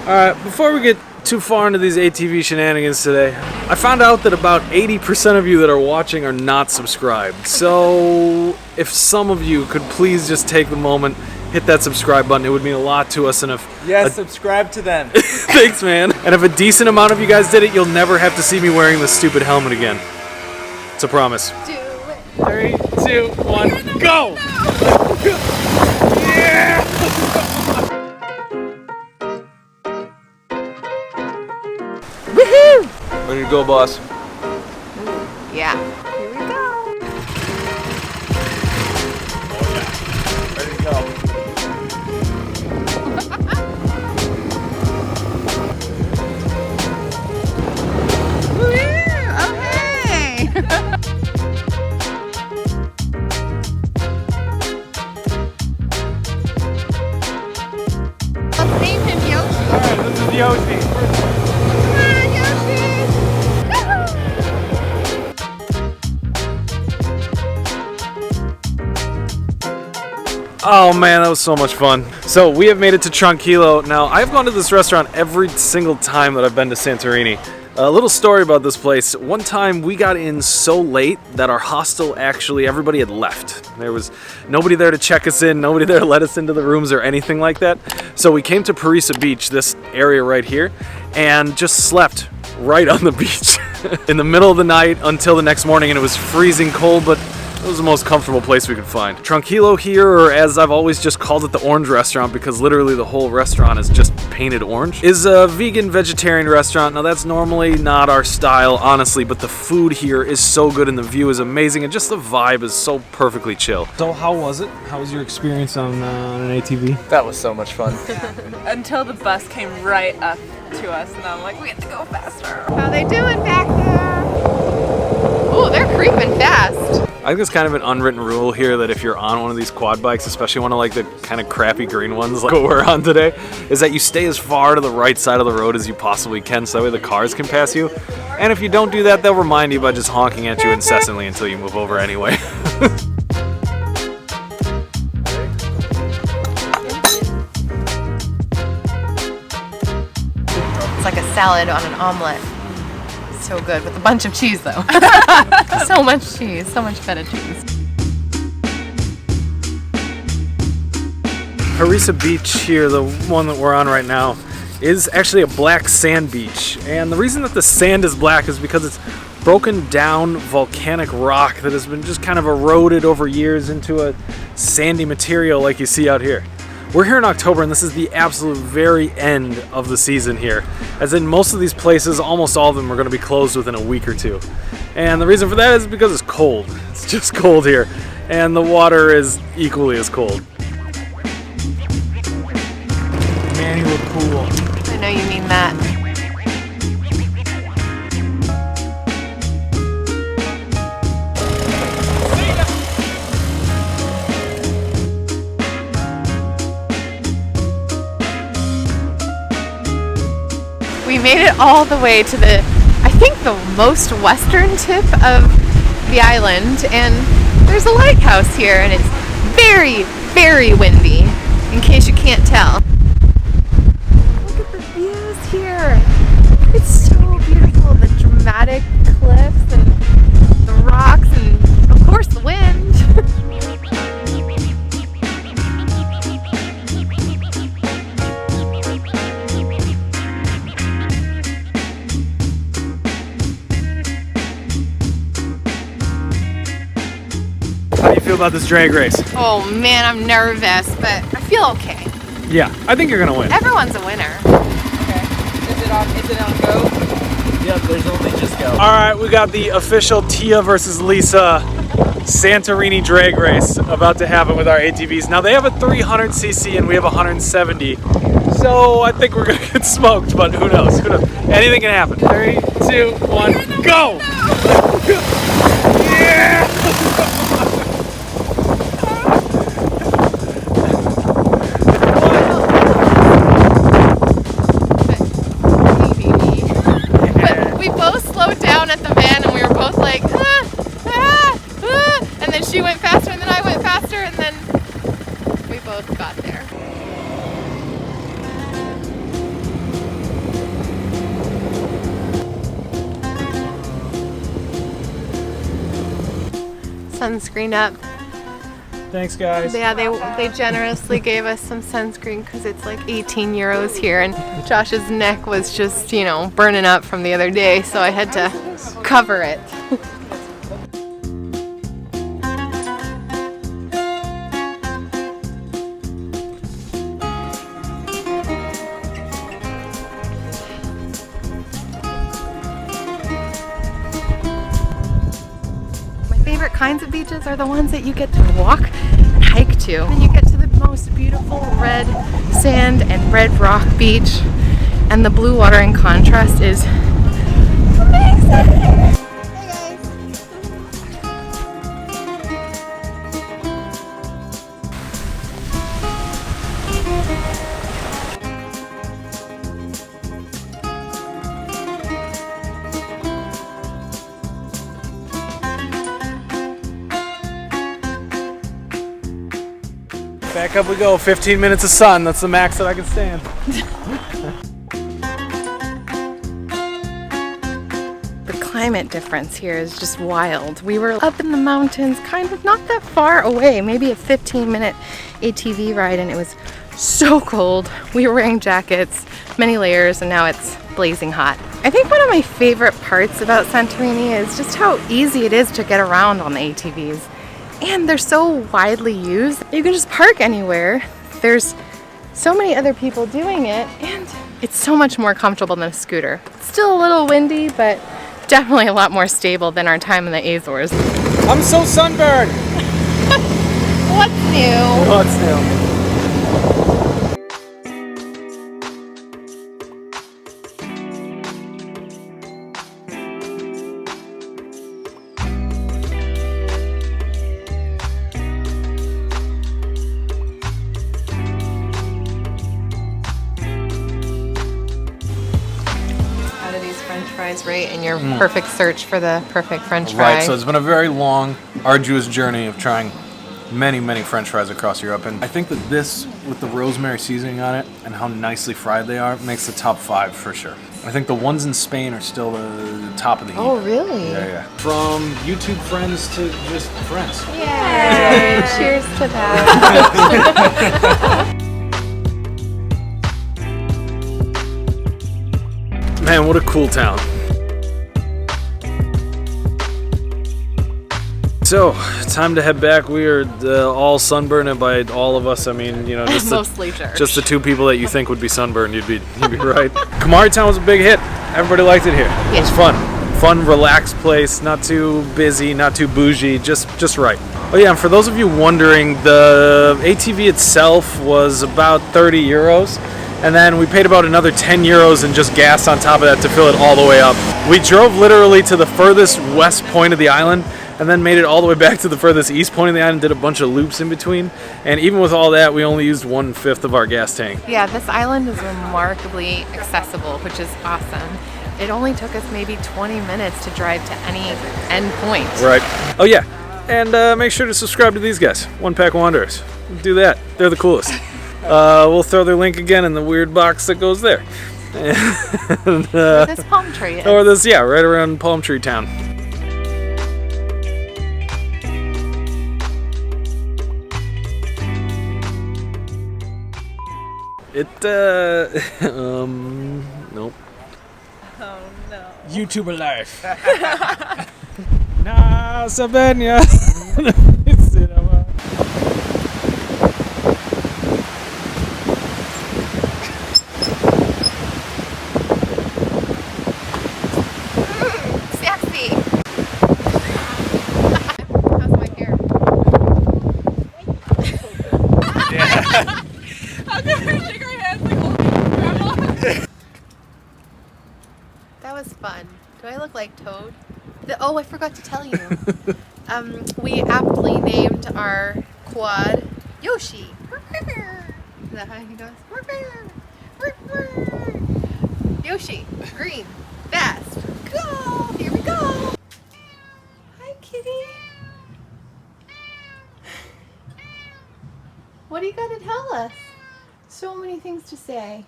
Alright, before we get too far into these ATV shenanigans today, I found out that about 80% of you that are watching are not subscribed. So if some of you could please just take the moment, hit that subscribe button, it would mean a lot to us. And if subscribe to them. Thanks, man. And if a decent amount of you guys did it, you'll never have to see me wearing this stupid helmet again. It's a promise. Do it. 3, 2, 1, go! Yeah! Woohoo! Ready to go, boss? Yeah. Here we go. Ready to go. Okay. Let's name him Yoshi. Alright, this is Yoshi. Come on, Yoshi. Oh man, that was so much fun. So we have made it to Tranquilo. Now, I've gone to this restaurant every single time that I've been to Santorini. A little story about this place. One time we got in so late that our hostel everybody had left. There was nobody there to check us in, nobody there to let us into the rooms or anything like that. So we came to Perissa Beach, this area right here, and just slept right on the beach in the middle of the night until the next morning, and it was freezing cold, but it was the most comfortable place we could find. Tranquilo here, or as I've always just called it, the Orange Restaurant, because literally the whole restaurant is just painted orange, is a vegan vegetarian restaurant. Now that's normally not our style, honestly, but the food here is so good and the view is amazing and just the vibe is so perfectly chill. So how was it? How was your experience on an ATV? That was so much fun. Until the bus came right up to us, and I'm like, we have to go faster. How they doing back there? Oh, they're creeping fast. I think it's kind of an unwritten rule here that if you're on one of these quad bikes, especially one of like the kind of crappy green ones like what we're on today, is that you stay as far to the right side of the road as you possibly can so that way the cars can pass you. And if you don't do that, they'll remind you by just honking at you incessantly until you move over anyway. It's like a salad on an omelet. So good with a bunch of cheese though. So much cheese, so much feta cheese. Perissa Beach here, the one that we're on right now, is actually a black sand beach. And the reason that the sand is black is because it's broken down volcanic rock that has been just kind of eroded over years into a sandy material like you see out here. We're here in October and this is the absolute very end of the season here. As in most of these places, almost all of them are going to be closed within a week or two. And the reason for that is because it's cold. It's just cold here. And the water is equally as cold. Man, you look cool. I know you mean that. We made it all the way to I think the most western tip of the island, and there's a lighthouse here, and it's very, very windy, in case you can't tell. Look at the views here. It's so beautiful. The dramatic cliffs and the rocks and, of course, the wind. How do you feel about this drag race? Oh man, I'm nervous, but I feel okay. Yeah, I think you're gonna win. Everyone's a winner. Okay. Is it on go? Yep, there's only just go. Alright, we got the official Tia versus Lisa Santorini Drag Race about to happen with our ATVs. Now they have a 300cc and we have a 170. So I think we're gonna get smoked, but who knows? Who knows? Anything can happen. 3, 2, 1, go! Yeah! But we both slowed down at the van and we were both like, and then she went faster and then I went faster and then we both got there. sunscreen up. Thanks, guys. Yeah, they generously gave us some sunscreen because it's like 18 euros here, and Josh's neck was just, you know, burning up from the other day, so I had to cover it. Favorite kinds of beaches are the ones that you get to walk and hike to. And you get to the most beautiful red sand and red rock beach, and the blue water in contrast is amazing. Hey guys. Back up we go, 15 minutes of sun, that's the max that I can stand. The climate difference here is just wild. We were up in the mountains, kind of not that far away, maybe a 15-minute ATV ride, and it was so cold. We were wearing jackets, many layers, and now it's blazing hot. I think one of my favorite parts about Santorini is just how easy it is to get around on the ATVs. And they're so widely used. You can just park anywhere. There's so many other people doing it, and it's so much more comfortable than a scooter. It's still a little windy, but definitely a lot more stable than our time in the Azores. I'm so sunburned! What's new? What's new? Fries, right? And your perfect search for the perfect French fry. Right, so it's been a very long, arduous journey of trying many, many French fries across Europe, and I think that this, with the rosemary seasoning on it and how nicely fried they are, makes the top 5 for sure. I think the ones in Spain are still the top of the heap. Oh, really? Yeah, yeah. From YouTube friends to just friends. Yay! Cheers to that. Man, what a cool town. So, time to head back. We are all sunburned, and by all of us, I mean, you know, just mostly George. Just the 2 people that you think would be sunburned. You'd be right. Kamari Town was a big hit. Everybody liked it here. Yeah. It was fun. Fun, relaxed place. Not too busy, not too bougie. Just right. Oh yeah, and for those of you wondering, the ATV itself was about 30 euros. And then we paid about another 10 euros and just gas on top of that to fill it all the way up. We drove literally to the furthest west point of the island and then made it all the way back to the furthest east point of the island, did a bunch of loops in between. And even with all that, we only used 1/5 of our gas tank. Yeah, this island is remarkably accessible, which is awesome. It only took us maybe 20 minutes to drive to any end point. Right. Oh yeah, and make sure to subscribe to these guys, One Pack Wanderers. Do that, they're the coolest. We'll throw their link again in the weird box that goes there. And, where this palm tree is. Or this, yeah, right around Palm Tree Town. Nope. Oh no. YouTuber life. Na Sabenia. That was fun. Do I look like Toad? Oh, I forgot to tell you. We aptly named our quad Yoshi. Is that how he goes? Yoshi, green, fast, go! Here we go! Hi, kitty. What do you got to tell us? So many things to say.